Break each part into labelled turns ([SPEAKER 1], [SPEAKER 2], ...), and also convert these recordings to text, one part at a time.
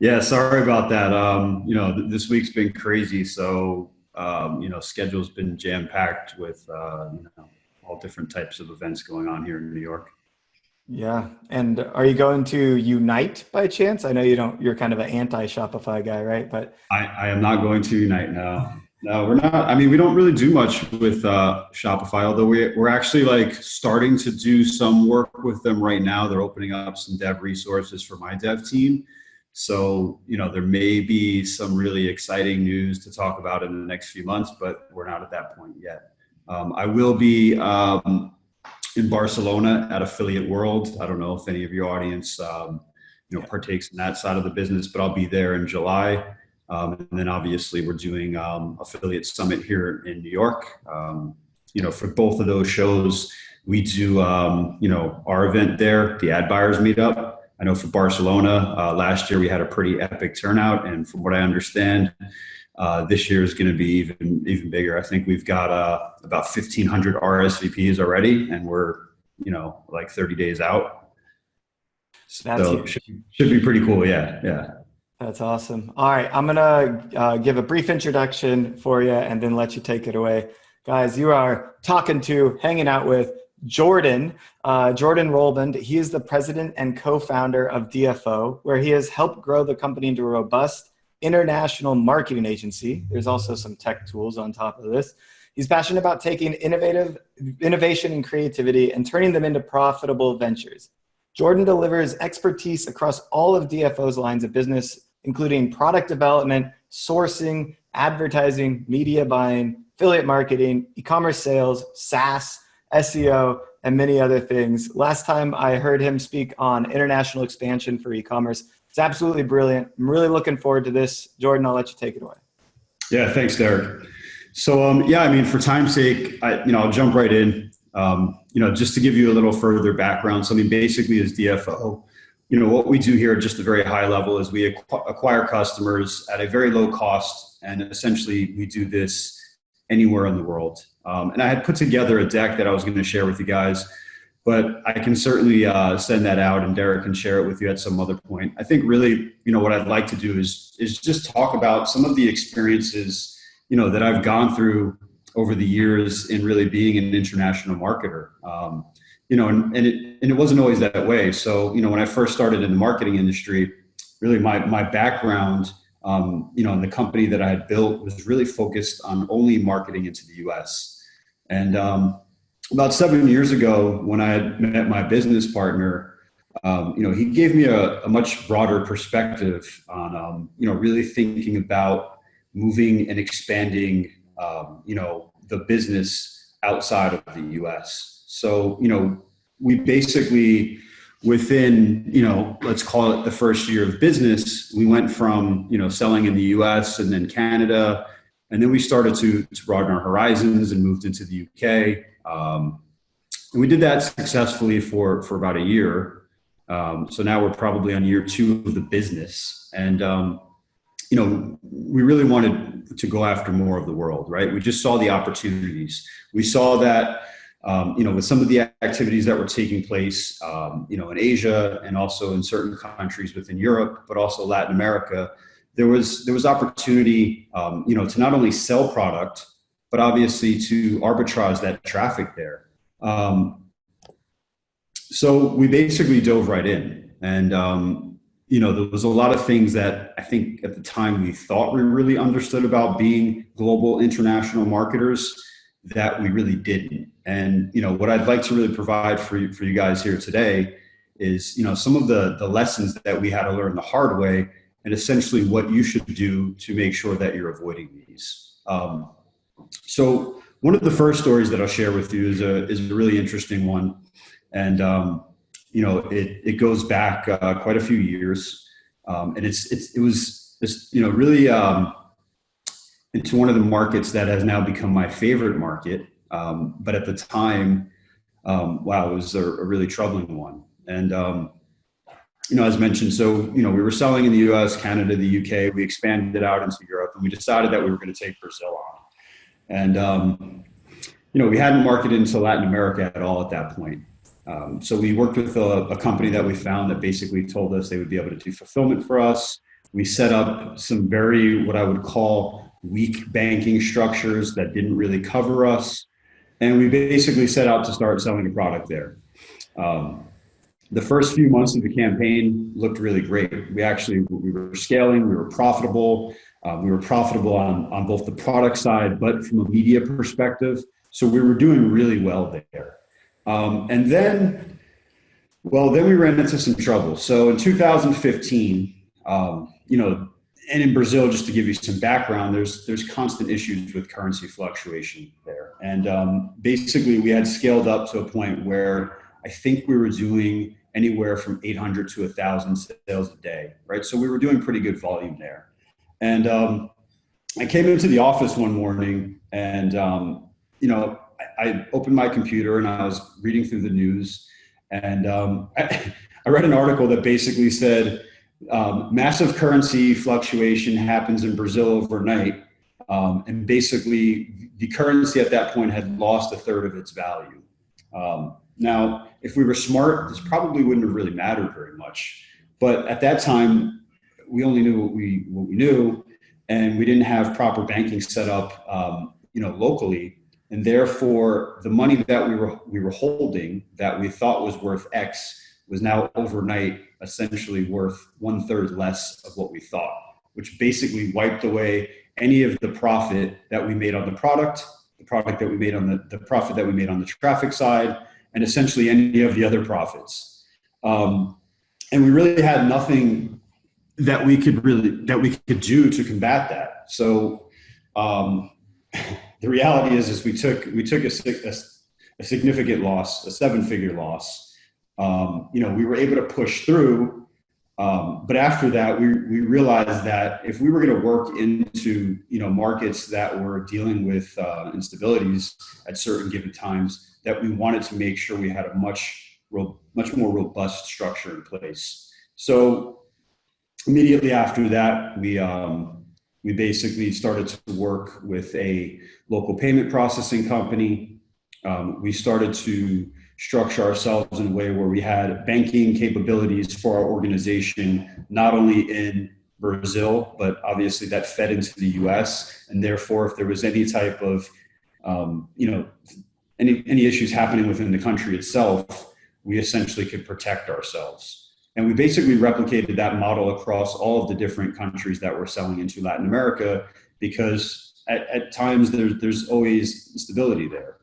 [SPEAKER 1] Yeah, sorry about that. This week's been crazy, so schedule's been jam packed with all different types of events going on here in New York.
[SPEAKER 2] Yeah. And are you going to Unite by chance? I know you're kind of an anti-Shopify guy, right? But
[SPEAKER 1] I am not going to Unite now. No, we're not. I mean, we don't really do much with Shopify, although we're actually like starting to do some work with them right now. They're opening up some dev resources for my dev team. So, there may be some really exciting news to talk about in the next few months, but we're not at that point yet. I will be in Barcelona at Affiliate World. I don't know if any of your audience,
[SPEAKER 2] yeah,
[SPEAKER 1] partakes in that side of the business, but I'll be there in July. And then obviously we're doing affiliate summit here in New York. For both of those shows, we do, our event there, the Ad Buyers Meetup. I know for Barcelona, last year we had a pretty epic turnout. And from what I understand, this year is going to be even bigger. I think we've got about 1,500 RSVPs already, and we're, like 30 days out.
[SPEAKER 2] that's
[SPEAKER 1] So
[SPEAKER 2] huge.
[SPEAKER 1] should be pretty cool. Yeah. Yeah.
[SPEAKER 2] That's awesome. All right, I'm gonna give a brief introduction for you and then let you take it away. Guys, you are hanging out with Jordan Rolband. He is the president and co-founder of DFO, where he has helped grow the company into a robust international marketing agency. There's also some tech tools on top of this. He's passionate about taking innovation and creativity and turning them into profitable ventures. Jordan delivers expertise across all of DFO's lines of business, including product development, sourcing, advertising, media buying, affiliate marketing, e-commerce sales, SaaS, SEO, and many other things. Last time I heard him speak on international expansion for e-commerce. It's absolutely brilliant. I'm really looking forward to this. Jordan, I'll let you take it away.
[SPEAKER 1] Yeah. Thanks, Derek. So, I mean, for time's sake, I'll jump right in. Just to give you a little further background. So, I mean, basically as DFO, what we do here at just a very high level is we acquire customers at a very low cost. And essentially we do this anywhere in the world. And I had put together a deck that I was going to share with you guys, but I can certainly send that out and Derek can share it with you at some other point. I think really, what I'd like to do is just talk about some of the experiences, that I've gone through over the years in really being an international marketer. And it wasn't always that way. So, when I first started in the marketing industry, really my background, in the company that I had built was really focused on only marketing into the US. And about 7 years ago, when I had met my business partner, he gave me a much broader perspective on, really thinking about moving and expanding, the business outside of the US. So, we basically, within, let's call it the first year of business, we went from, selling in the US and then Canada. And then we started to broaden our horizons and moved into the UK. And we did that successfully for about a year. So now we're probably on year 2 of the business. And, we really wanted to go after more of the world, right? We just saw the opportunities. We saw that, with some of the activities that were taking place, in Asia and also in certain countries within Europe, but also Latin America, there was opportunity, to not only sell product, but obviously to arbitrage that traffic there. So we basically dove right in, and there was a lot of things that I think at the time we thought we really understood about being global international marketers that we really didn't. And what I'd like to really provide for you guys here today is some of the lessons that we had to learn the hard way, and essentially what you should do to make sure that you're avoiding these. So one of the first stories that I'll share with you is a really interesting one, and it goes back quite a few years, and it was this really into one of the markets that has now become my favorite market. But at the time, wow, it was a really troubling one. And, as mentioned, so, we were selling in the US, Canada, the UK, we expanded out into Europe, and we decided that we were going to take Brazil on. And, we hadn't marketed into Latin America at all at that point. So we worked with a company that we found that basically told us they would be able to do fulfillment for us. We set up some very, what I would call, weak banking structures that didn't really cover us. And we basically set out to start selling a product there. The first few months of the campaign looked really great. We were scaling, we were profitable. We were profitable on both the product side, but from a media perspective. So we were doing really well there. And then we ran into some trouble. So in 2015, and in Brazil, just to give you some background, there's constant issues with currency fluctuation there. And basically we had scaled up to a point where I think we were doing anywhere from 800 to 1,000 sales a day, right? So we were doing pretty good volume there. And I came into the office one morning and, I opened my computer and I was reading through the news. And I read an article that basically said, massive currency fluctuation happens in Brazil overnight. And basically the currency at that point had lost a third of its value. Now, if we were smart, this probably wouldn't have really mattered very much. But at that time, we only knew what we knew, and we didn't have proper banking set up, locally. And therefore, the money that we were holding that we thought was worth X was now overnight essentially worth 1/3 less of what we thought, which basically wiped away any of the profit that we made on the product that we made on the profit that we made on the traffic side, and essentially any of the other profits. And we really had nothing that we could do to combat that. So the reality is we took a significant loss, a 7-figure loss. We were able to push through, but after that, we realized that if we were going to work into markets that were dealing with instabilities at certain given times, that we wanted to make sure we had a much more robust structure in place. So immediately after that, we basically started to work with a local payment processing company. We started to structure ourselves in a way where we had banking capabilities for our organization, not only in Brazil, but obviously that fed into the US. And therefore, if there was any type of, any issues happening within the country itself, we essentially could protect ourselves. And we basically replicated that model across all of the different countries that we're selling into Latin America, because at times there's always instability there.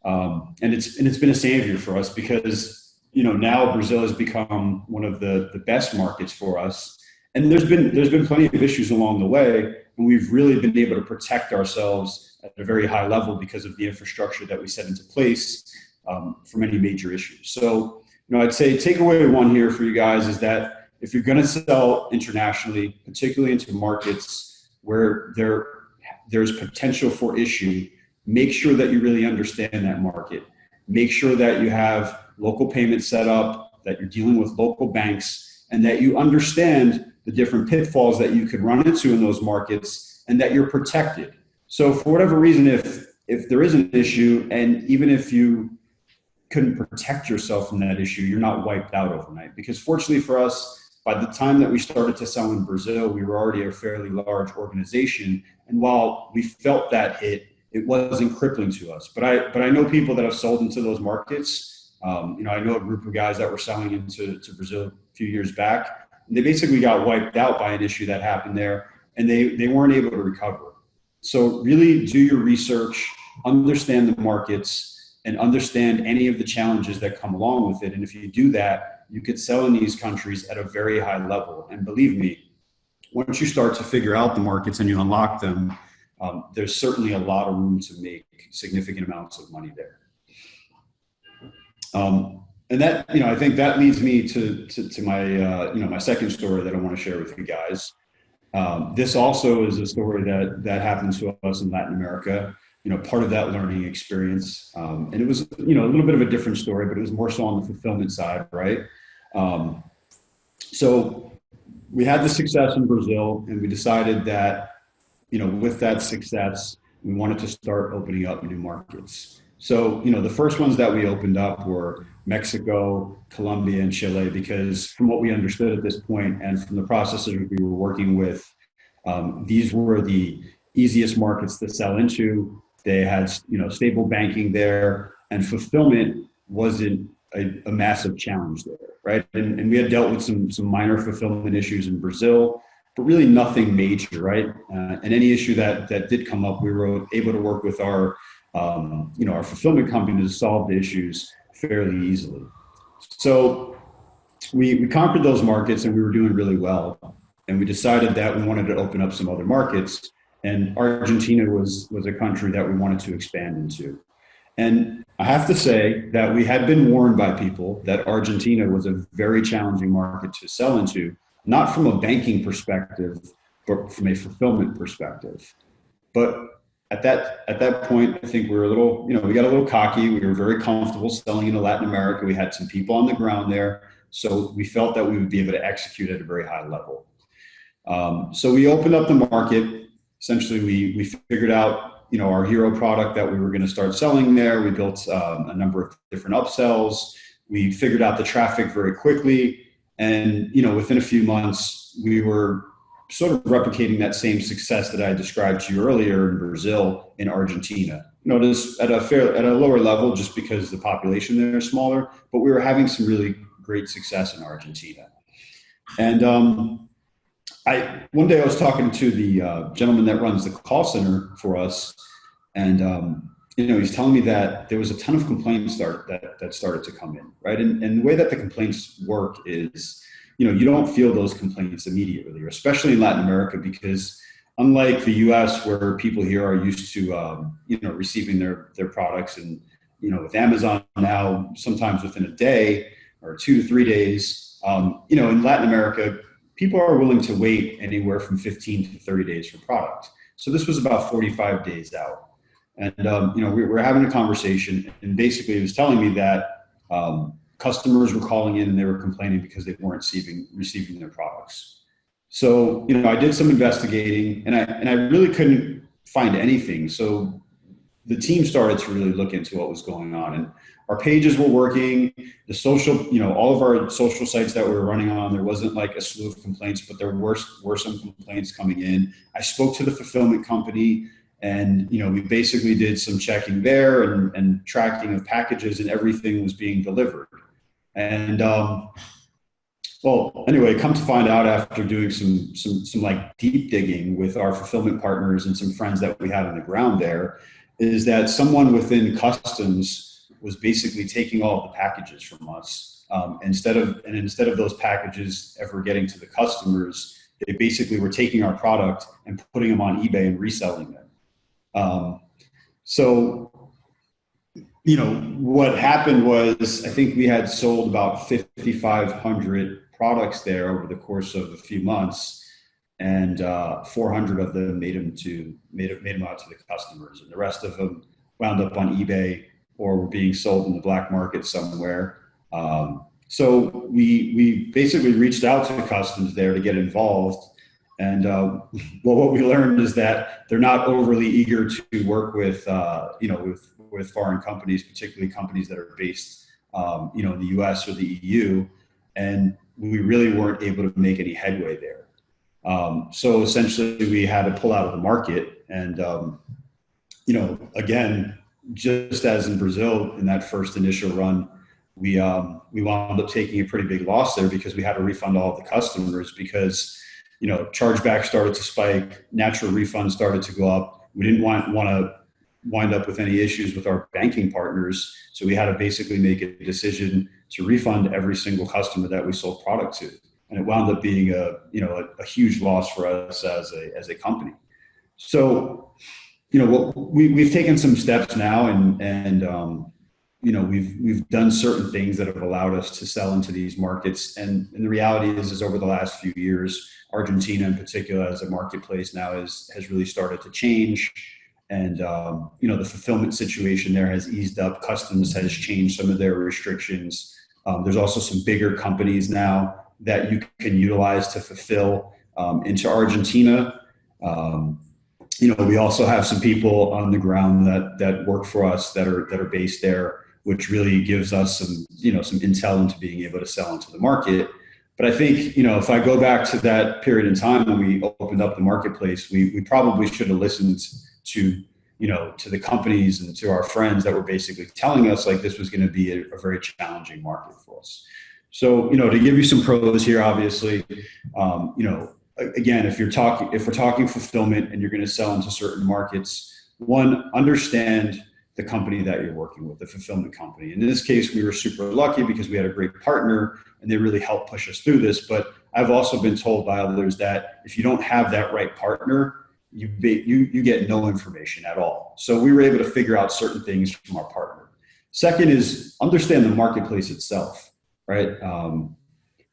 [SPEAKER 1] And it's been a savior for us because, now Brazil has become one of the best markets for us. And there's been plenty of issues along the way, and we've really been able to protect ourselves at a very high level because of the infrastructure that we set into place from any major issues. So, I'd say takeaway one here for you guys is that if you're going to sell internationally, particularly into markets where there's potential for issue, make sure that you really understand that market. Make sure that you have local payments set up, that you're dealing with local banks, and that you understand the different pitfalls that you could run into in those markets, and that you're protected. So for whatever reason, if there is an issue, and even if you couldn't protect yourself from that issue, you're not wiped out overnight. Because fortunately for us, by the time that we started to sell in Brazil, we were already a fairly large organization. And while we felt that hit, it wasn't crippling to us. But I know people that have sold into those markets. I know a group of guys that were selling into Brazil a few years back. And they basically got wiped out by an issue that happened there, and they weren't able to recover. So really do your research, understand the markets, and understand any of the challenges that come along with it. And if you do that, you could sell in these countries at a very high level. And believe me, once you start to figure out the markets and you unlock them, there's certainly a lot of room to make significant amounts of money there. And that, I think that leads me to my, my second story that I want to share with you guys. This also is a story that happened to us in Latin America. Part of that learning experience. And it was, a little bit of a different story, but it was more so on the fulfillment side, right? So we had the success in Brazil, and we decided that, with that success, we wanted to start opening up new markets. So, the first ones that we opened up were Mexico, Colombia, and Chile, because from what we understood at this point and from the processors we were working with, these were the easiest markets to sell into. They had, stable banking there, and fulfillment wasn't a massive challenge there, right? And we had dealt with some minor fulfillment issues in Brazil, but really nothing major, right? And any issue that did come up, we were able to work with our fulfillment company to solve the issues fairly easily. So we conquered those markets and we were doing really well. And we decided that we wanted to open up some other markets. And Argentina was a country that we wanted to expand into. And I have to say that we had been warned by people that Argentina was a very challenging market to sell into, not from a banking perspective, but from a fulfillment perspective. But at that point, I think we were a little, we got a little cocky. We were very comfortable selling into Latin America. We had some people on the ground there. So we felt that we would be able to execute at a very high level. So we opened up the market. Essentially, we figured out, our hero product that we were going to start selling there. We built a number of different upsells. We figured out the traffic very quickly. And, within a few months, we were sort of replicating that same success that I described to you earlier in Brazil, in Argentina. Notice at a lower level, just because the population there is smaller, but we were having some really great success in Argentina. And one day I was talking to the gentleman that runs the call center for us, and he's telling me that there was a ton of complaints that started to come in, right? And the way that the complaints work is, you don't feel those complaints immediately, or especially in Latin America, because unlike the U.S., where people here are used to, receiving their products, and with Amazon now, sometimes within a day or 2 to 3 days, in Latin America, people are willing to wait anywhere from 15 to 30 days for product. So this was about 45 days out, and we were having a conversation, and basically it was telling me that. Customers were calling in and they were complaining because they weren't receiving their products. So, I did some investigating, and I really couldn't find anything. So the team started to really look into what was going on, and our pages were working. The social, all of our social sites that we were running on, there wasn't like a slew of complaints, but there were some complaints coming in. I spoke to the fulfillment company, and we basically did some checking there and tracking of packages, and everything was being delivered. And anyway, come to find out, after doing some like deep digging with our fulfillment partners and some friends that we had on the ground there, is that someone within customs was basically taking all of the packages from us. Instead of those packages ever getting to the customers, they basically were taking our product and putting them on eBay and reselling them. So what happened was, I think we had sold about 5,500 products there over the course of a few months, and 400 of them made them out to the customers, and the rest of them wound up on eBay or were being sold in the black market somewhere. So we basically reached out to the customs there to get involved, and what we learned is that they're not overly eager to work with with foreign companies, particularly companies that are based, in the U.S. or the EU, and we really weren't able to make any headway there. So essentially, we had to pull out of the market, and again, just as in Brazil in that first initial run, we wound up taking a pretty big loss there, because we had to refund all of the customers, because chargebacks started to spike, natural refunds started to go up. We didn't want to wind up with any issues with our banking partners. So we had to basically make a decision to refund every single customer that we sold product to. And it wound up being a huge loss for us as a company. So, we've taken some steps now, and we've done certain things that have allowed us to sell into these markets. And the reality is over the last few years, Argentina in particular as a marketplace now has really started to change. And, the fulfillment situation there has eased up. Customs has changed some of their restrictions. There's also some bigger companies now that you can utilize to fulfill into Argentina. we also have some people on the ground that work for us that are based there, which really gives us some, some intel into being able to sell into the market. But I think, if I go back to that period in time when we opened up the marketplace, we probably should have listened to, to the companies and to our friends that were basically telling us like this was going to be a very challenging market for us. So, to give you some pros here, obviously, again, if we're talking fulfillment and you're going to sell into certain markets, one, understand the company that you're working with, the fulfillment company. In this case, we were super lucky because we had a great partner and they really helped push us through this. But I've also been told by others that if you don't have that right partner, you get no information at all. So we were able to figure out certain things from our partner. Second is understand the marketplace itself, right?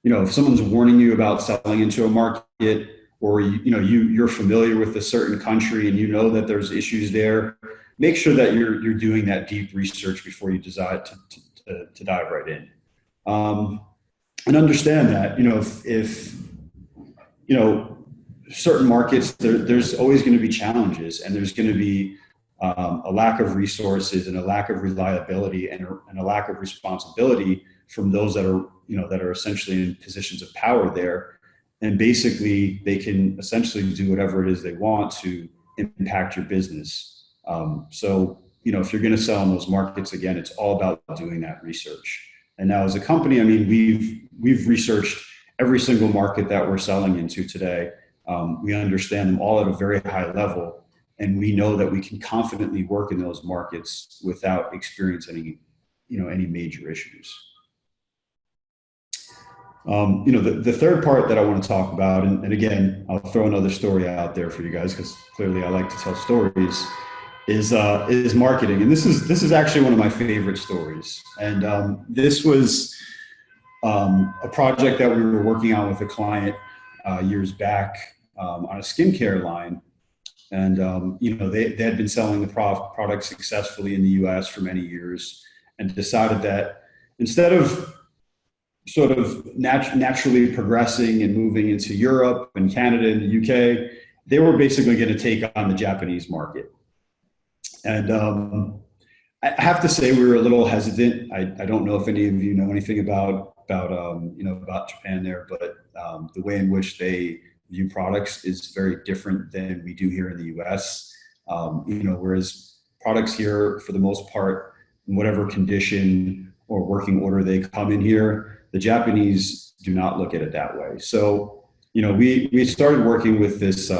[SPEAKER 1] If someone's warning you about selling into a market, or you're familiar with a certain country and you know that there's issues there, make sure that you're doing that deep research before you decide to dive right in. And understand that if certain markets, there's always going to be challenges, and there's going to be a lack of resources and a lack of reliability and a lack of responsibility from those that are essentially in positions of power there. And basically they can essentially do whatever it is they want to impact your business. So if you're going to sell in those markets, again, it's all about doing that research. And now as a company, I mean, we've researched every single market that we're selling into today. We understand them all at a very high level, and we know that we can confidently work in those markets without experiencing any major issues. The third part that I want to talk about, and again, I'll throw another story out there for you guys because clearly I like to tell stories, is marketing. And this is actually one of my favorite stories. And this was a project that we were working on with a client years back on a skincare line. And they had been selling the product successfully in the US for many years, and decided that instead of sort of naturally progressing and moving into Europe and Canada and the UK, they were basically going to take on the Japanese market. And I have to say we were a little hesitant. I don't know if any of you know anything about Japan there, but the way in which they view products is very different than we do here in the US. Whereas products here, for the most part, in whatever condition or working order they come in here, the Japanese do not look at it that way. So, we started working with this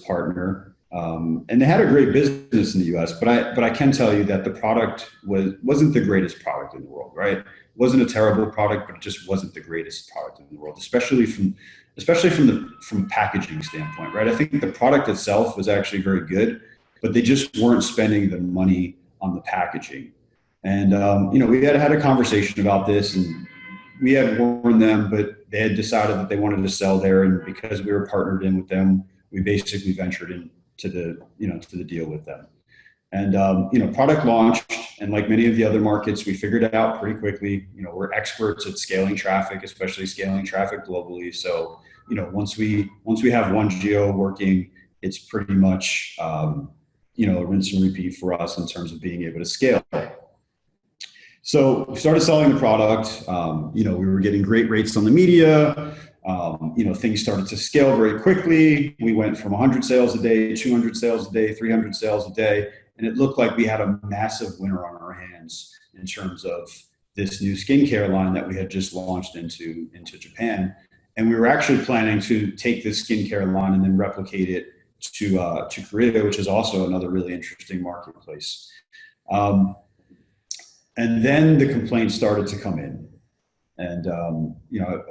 [SPEAKER 1] partner, and they had a great business in the US, but I can tell you that the product wasn't the greatest product in the world, right? It wasn't a terrible product, but it just wasn't the greatest product in the world, especially from a packaging standpoint, right? I think the product itself was actually very good, but they just weren't spending the money on the packaging. And we had a conversation about this, and we had warned them, but they had decided that they wanted to sell there. And because we were partnered in with them, we basically ventured into the deal with them. And, product launched, and like many of the other markets, we figured it out pretty quickly. We're experts at scaling traffic, especially scaling traffic globally. So, once we have one geo working, it's pretty much, a rinse and repeat for us in terms of being able to scale. So we started selling the product. We were getting great rates on the media. Things started to scale very quickly. We went from 100 sales a day, 200 sales a day, 300 sales a day. And it looked like we had a massive winner on our hands in terms of this new skincare line that we had just launched into Japan. And we were actually planning to take this skincare line and then replicate it to Korea, which is also another really interesting marketplace. And then the complaints started to come in. And,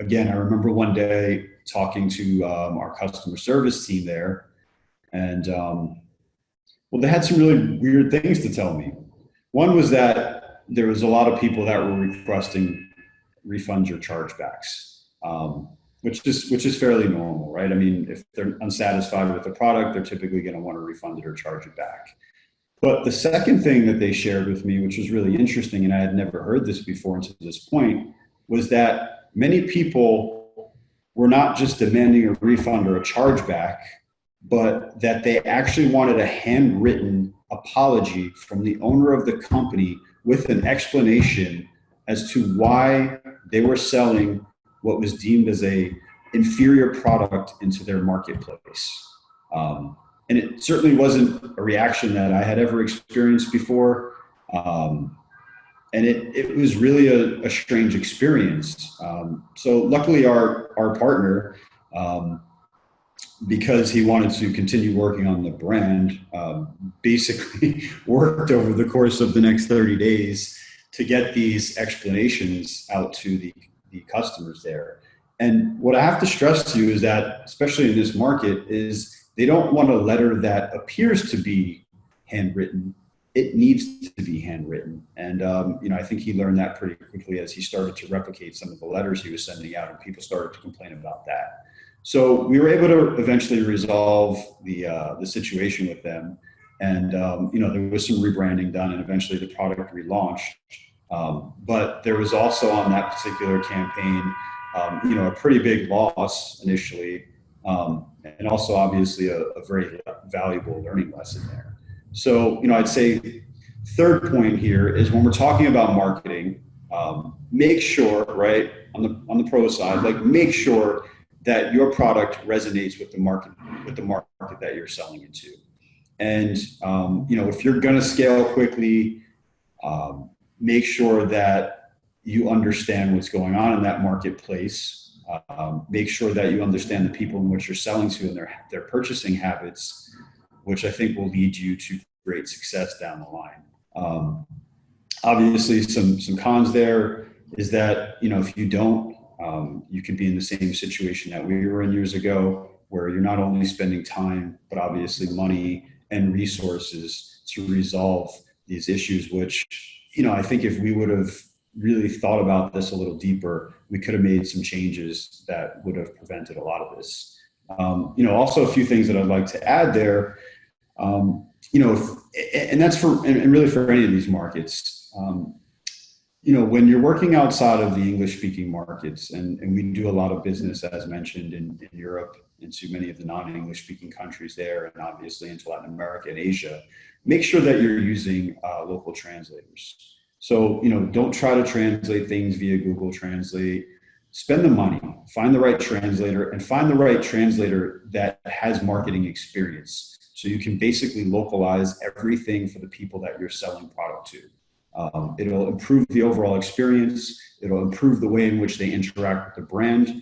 [SPEAKER 1] again, I remember one day talking to our customer service team there, and, they had some really weird things to tell me. One was that there was a lot of people that were requesting refunds or chargebacks, which is fairly normal, right? I mean, if they're unsatisfied with the product, they're typically going to want to refund it or charge it back. But the second thing that they shared with me, which was really interesting, and I had never heard this before until this point, was that many people were not just demanding a refund or a chargeback, but that they actually wanted a handwritten apology from the owner of the company with an explanation as to why they were selling what was deemed as a inferior product into their marketplace. And it certainly wasn't a reaction that I had ever experienced before. And it was really a strange experience. So luckily our partner, because he wanted to continue working on the brand, basically worked over the course of the next 30 days to get these explanations out to the customers there. And what I have to stress to you is that, especially in this market, is they don't want a letter that appears to be handwritten. It needs to be handwritten. And, I think he learned that pretty quickly as he started to replicate some of the letters he was sending out, and people started to complain about that. So we were able to eventually resolve the situation with them. And, there was some rebranding done, and eventually the product relaunched. But there was also on that particular campaign, a pretty big loss initially, and also obviously a very valuable learning lesson there. So, I'd say third point here is when we're talking about marketing, make sure, right, on the pro side, like make sure that your product resonates with the market that you're selling into. And, if you're going to scale quickly, make sure that you understand what's going on in that marketplace. Make sure that you understand the people in which you're selling to and their purchasing habits, which I think will lead you to great success down the line. Obviously, some cons there is that, if you don't, you could be in the same situation that we were in years ago, where you're not only spending time, but obviously money and resources to resolve these issues, which, I think if we would have really thought about this a little deeper, we could have made some changes that would have prevented a lot of this. Also a few things that I'd like to add there, and that's and really for any of these markets, when you're working outside of the English-speaking markets, and we do a lot of business, as mentioned, in Europe, into many of the non-English-speaking countries there, and obviously into Latin America and Asia, make sure that you're using local translators. So, don't try to translate things via Google Translate. Spend the money, find the right translator, and find the right translator that has marketing experience. So you can basically localize everything for the people that you're selling product to. It'll improve the overall experience. It'll improve the way in which they interact with the brand.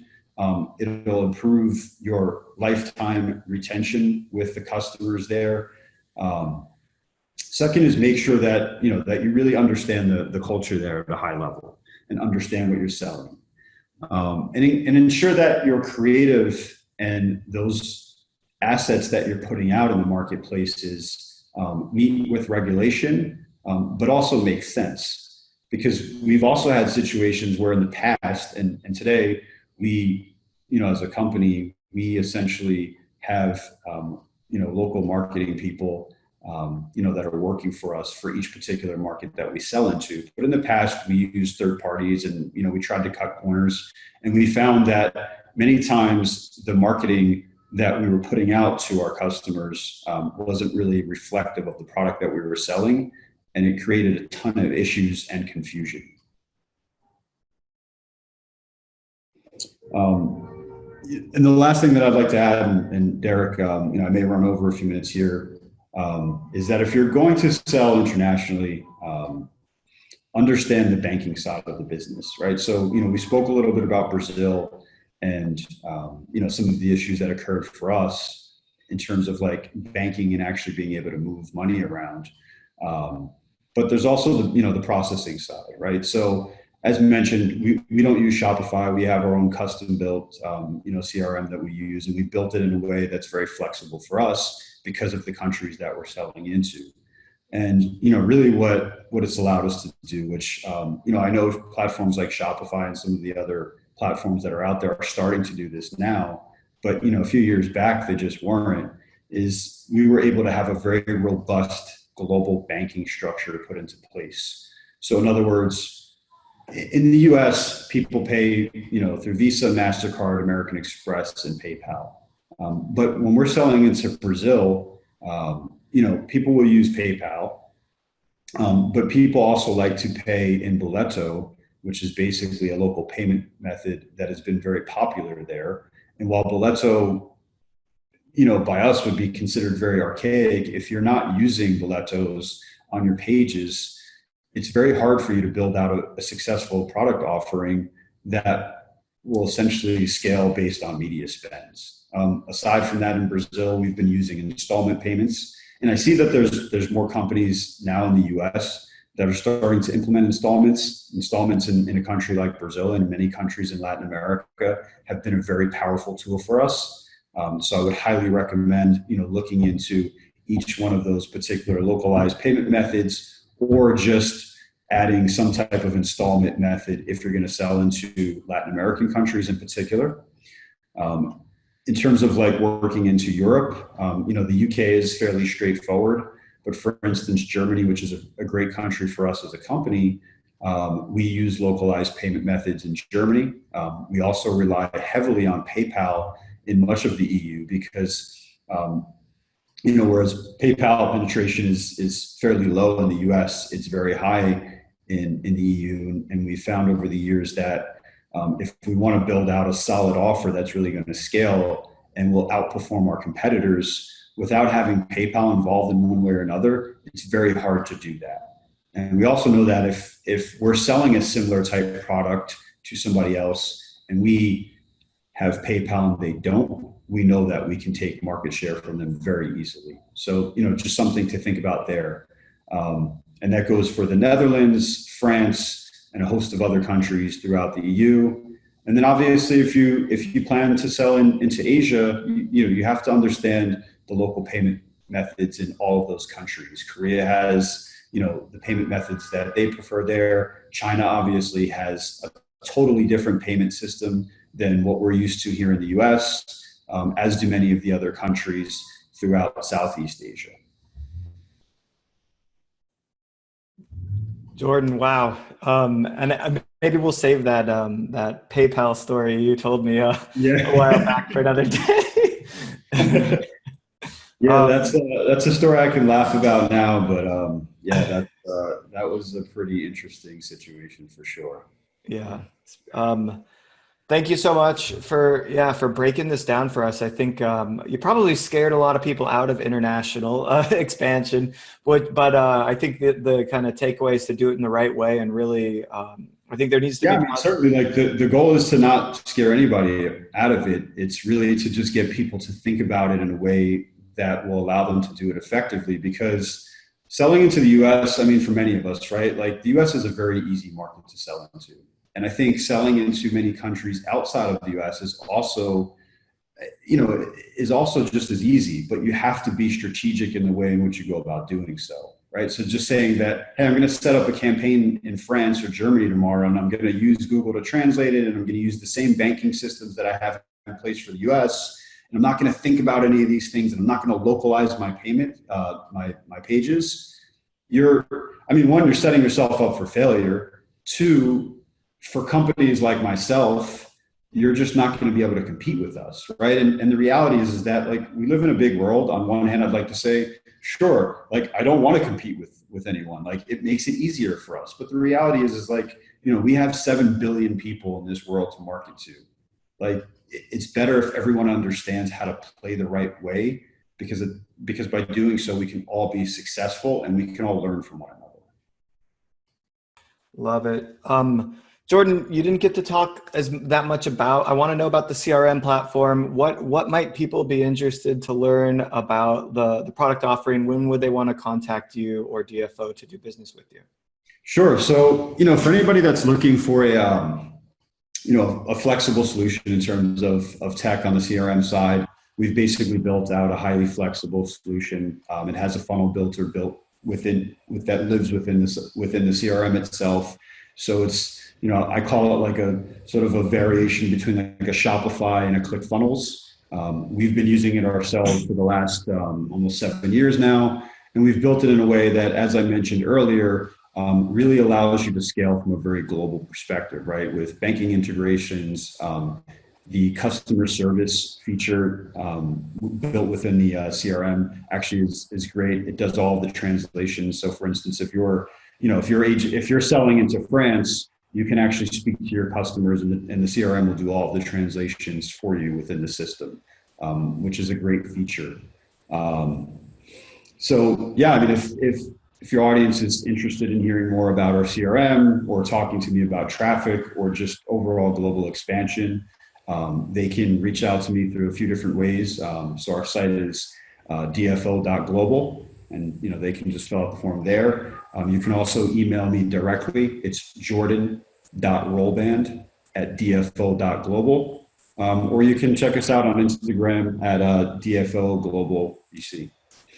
[SPEAKER 1] It'll improve your lifetime retention with the customers there. Second is make sure that, that you really understand the culture there at a high level and understand what you're selling. And ensure that you're creative and those assets that you're putting out in the marketplaces meet with regulation, but also make sense. Because we've also had situations where in the past and today, we, as a company, we essentially have, local marketing people, that are working for us for each particular market that we sell into. But in the past, we used third parties and, we tried to cut corners. And we found that many times the marketing that we were putting out to our customers wasn't really reflective of the product that we were selling. And it created a ton of issues and confusion. And the last thing that I'd like to add, and Derek, I may run over a few minutes here, is that if you're going to sell internationally, understand the banking side of the business, right? So, we spoke a little bit about Brazil and, some of the issues that occurred for us in terms of like banking and actually being able to move money around. But there's also the processing side, right? So as mentioned, we don't use Shopify. We have our own custom built, CRM that we use, and we built it in a way that's very flexible for us because of the countries that we're selling into. And, really what it's allowed us to do, which, I know platforms like Shopify and some of the other platforms that are out there are starting to do this now, but, a few years back, they just weren't, is we were able to have a very robust global banking structure put into place. So in other words, in the US, people pay, through Visa, MasterCard, American Express, and PayPal. But when we're selling into Brazil, people will use PayPal, but people also like to pay in boleto, which is basically a local payment method that has been very popular there. And while boleto, by us would be considered very archaic, if you're not using boletos on your pages, it's very hard for you to build out a successful product offering that will essentially scale based on media spends. Aside from that, in Brazil, we've been using installment payments. And I see that there's more companies now in the US that are starting to implement installments. Installments in a country like Brazil and many countries in Latin America have been a very powerful tool for us. So I would highly recommend, looking into each one of those particular localized payment methods, or just adding some type of installment method if you're going to sell into Latin American countries in particular. In terms of like working into Europe, the UK is fairly straightforward. But for instance, Germany, which is a great country for us as a company, we use localized payment methods in Germany. We also rely heavily on PayPal in much of the EU because, whereas PayPal penetration is fairly low in the US, it's very high in the EU. And we found over the years that if we want to build out a solid offer that's really going to scale and will outperform our competitors without having PayPal involved in one way or another, it's very hard to do that. And we also know that if we're selling a similar type product to somebody else and we have PayPal and they don't, we know that we can take market share from them very easily. So, just something to think about there. And that goes for the Netherlands, France, and a host of other countries throughout the EU. And then obviously, if you plan to sell into Asia, you have to understand the local payment methods in all of those countries. Korea has, the payment methods that they prefer there. China obviously has a totally different payment system than what we're used to here in the US, as do many of the other countries throughout Southeast Asia.
[SPEAKER 2] Jordan, wow. And maybe we'll save that that PayPal story you told me a while back for another day.
[SPEAKER 1] Yeah, that's a story I can laugh about now, but that was a pretty interesting situation for sure.
[SPEAKER 2] Yeah. Thank you so much for breaking this down for us. I think you probably scared a lot of people out of international expansion, but I think the kind of takeaway is to do it in the right way, and really, I think there needs to be.
[SPEAKER 1] Yeah, I mean, certainly, like the goal is to not scare anybody out of it. It's really to just get people to think about it in a way that will allow them to do it effectively. Because selling into the U.S., I mean, for many of us, right? Like the U.S. is a very easy market to sell into. And I think selling into many countries outside of the U.S. is also just as easy, but you have to be strategic in the way in which you go about doing so, right? So just saying that, hey, I'm going to set up a campaign in France or Germany tomorrow, and I'm going to use Google to translate it, and I'm going to use the same banking systems that I have in place for the U.S., and I'm not going to think about any of these things, and I'm not going to localize my payment, my pages. One, you're setting yourself up for failure. Two, for companies like myself, you're just not going to be able to compete with us, right? And the reality is that like we live in a big world. On one hand, I'd like to say, sure, like I don't want to compete with anyone. Like it makes it easier for us. But the reality is like, we have 7 billion people in this world to market to. Like it's better if everyone understands how to play the right way, because by doing so, we can all be successful and we can all learn from one another.
[SPEAKER 2] Love it. Jordan, you didn't get to talk that much about, I want to know about the CRM platform. What might people be interested to learn about the product offering? When would they want to contact you or DFO to do business with you?
[SPEAKER 1] Sure. So, for anybody that's looking for a flexible solution in terms of tech on the CRM side, we've basically built out a highly flexible solution. It has a funnel builder built that lives within the CRM itself. So it's, I call it like a sort of a variation between like a Shopify and a ClickFunnels. We've been using it ourselves for the last almost 7 years now. And we've built it in a way that, as I mentioned earlier, really allows you to scale from a very global perspective, right? With banking integrations, The customer service feature built within the CRM actually is great. It does all the translations. So, for instance, if you're selling into France, you can actually speak to your customers, and the CRM will do all of the translations for you within the system, which is a great feature. So yeah, I mean, if your audience is interested in hearing more about our CRM or talking to me about traffic or just overall global expansion, they can reach out to me through a few different ways. So our site is dfo.global, and they can just fill out the form there. You can also email me directly. It's jordan.rolband@dfo.global. Or you can check us out on Instagram at DFO Global BC.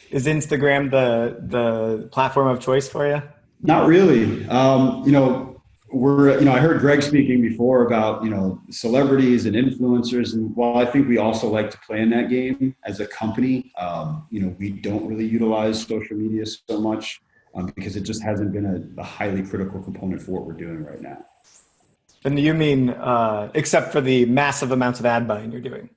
[SPEAKER 2] Is Instagram the platform of choice for you?
[SPEAKER 1] Not really. I heard Greg speaking before about, celebrities and influencers. And while I think we also like to play in that game as a company, we don't really utilize social media so much because it just hasn't been a highly critical component for what we're doing right now.
[SPEAKER 2] And you mean, except for the massive amounts of ad buying you're doing?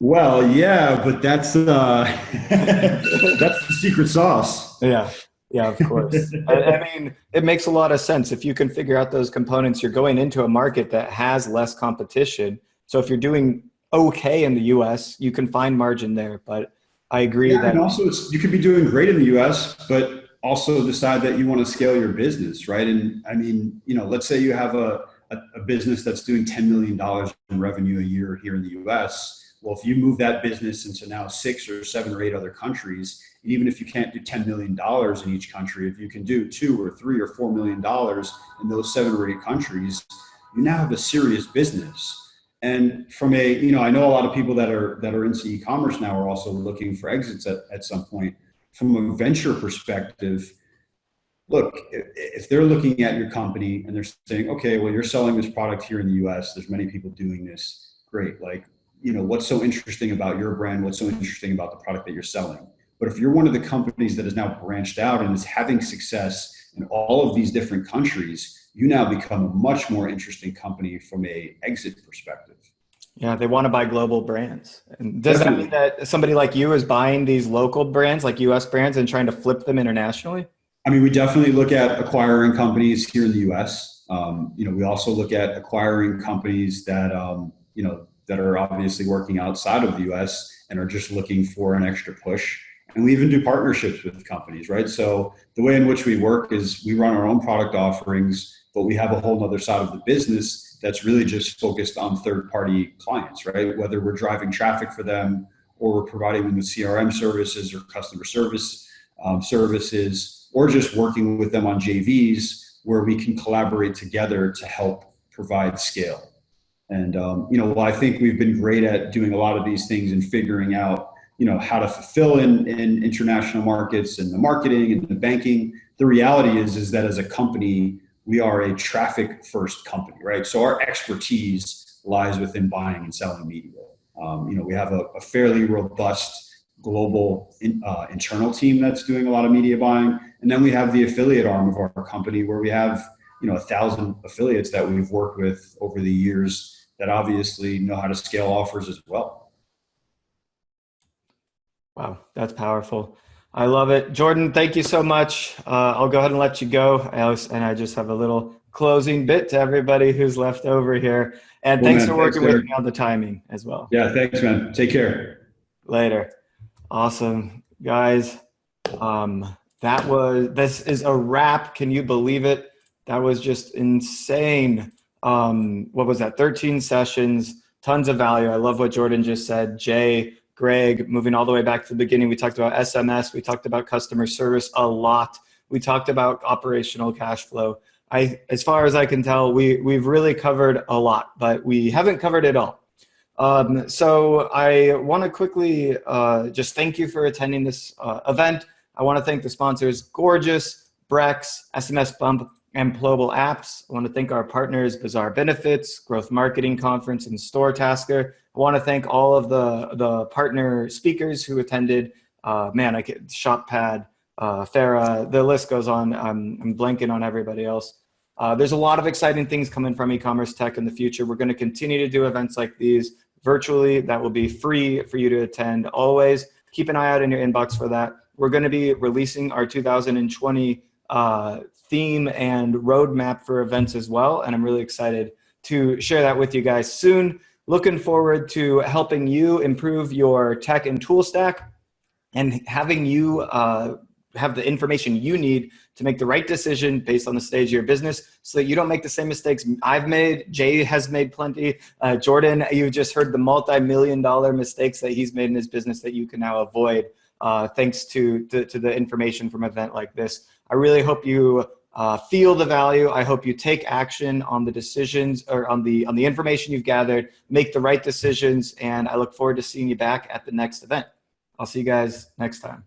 [SPEAKER 1] Well, yeah, but that's that's the secret sauce.
[SPEAKER 2] Yeah, of course. I mean, it makes a lot of sense. If you can figure out those components, you're going into a market that has less competition. So if you're doing okay in the US, you can find margin there. But I agree that.
[SPEAKER 1] And also you could be doing great in the US, but also decide that you want to scale your business, right? And I mean, let's say you have a business that's doing $10 million in revenue a year here in the US. Well, if you move that business into now 6 or 7 or 8 other countries, and even if you can't do $10 million in each country, if you can do $2 or $3 or $4 million in those 7 or 8 countries, you now have a serious business. And from I know a lot of people that are into e-commerce now are also looking for exits at some point. From a venture perspective, look, if they're looking at your company and they're saying, okay, well, you're selling this product here in the US, there's many people doing this, great. Like, what's so interesting about your brand? What's so interesting about the product that you're selling? But if you're one of the companies that is now branched out and is having success in all of these different countries, you now become a much more interesting company from a exit perspective.
[SPEAKER 2] Yeah, they want to buy global brands. And does that mean that somebody like you is buying these local brands, like US brands, and trying to flip them internationally?
[SPEAKER 1] I mean, we definitely look at acquiring companies here in the US. We also look at acquiring companies that, that are obviously working outside of the US and are just looking for an extra push. And we even do partnerships with companies, right? So the way in which we work is we run our own product offerings, but we have a whole other side of the business that's really just focused on third-party clients, right? Whether we're driving traffic for them or we're providing them with CRM services or customer service services, or just working with them on JVs where we can collaborate together to help provide scale. And, well, I think we've been great at doing a lot of these things and figuring out, how to fulfill in international markets and the marketing and the banking. The reality is that as a company, we are a traffic first company, right? So our expertise lies within buying and selling media. We have a fairly robust global internal team that's doing a lot of media buying. And then we have the affiliate arm of our company where we have, 1,000 affiliates that we've worked with over the years that obviously know how to scale offers as well.
[SPEAKER 2] Wow, that's powerful. I love it. Jordan, thank you so much. I'll go ahead and let you go. And I just have a little closing bit to everybody who's left over here. And thanks for working with me on the timing as well.
[SPEAKER 1] Yeah, thanks, man. Take care.
[SPEAKER 2] Later. Awesome. Guys, this is a wrap. Can you believe it? That was just insane. What was that? 13 sessions, tons of value. I love what Jordan just said. Jay, Greg, moving all the way back to the beginning, we talked about SMS, we talked about customer service a lot. We talked about operational cash flow. As far as I can tell, we've really covered a lot, but we haven't covered it all. So I want to quickly just thank you for attending this event. I want to thank the sponsors, Gorgeous, Brex, SMS Bump, and Global Apps. I want to thank our partners, Bazaar Benefits, Growth Marketing Conference, and Store Tasker. I want to thank all of the partner speakers who attended. ShopPad, Farah, the list goes on. I'm blanking on everybody else. There's a lot of exciting things coming from e-commerce tech in the future. We're going to continue to do events like these virtually that will be free for you to attend. Always keep an eye out in your inbox for that. We're going to be releasing our 2020 theme and roadmap for events as well, and I'm really excited to share that with you guys soon. Looking forward to helping you improve your tech and tool stack and having you have the information you need to make the right decision based on the stage of your business so that you don't make the same mistakes I've made. Jay has made plenty. Jordan, you just heard the multi-million-dollar mistakes that he's made in his business that you can now avoid thanks to the information from an event like this. I really hope you feel the value. I hope you take action on the decisions or on the information you've gathered, make the right decisions, and I look forward to seeing you back at the next event. I'll see you guys next time.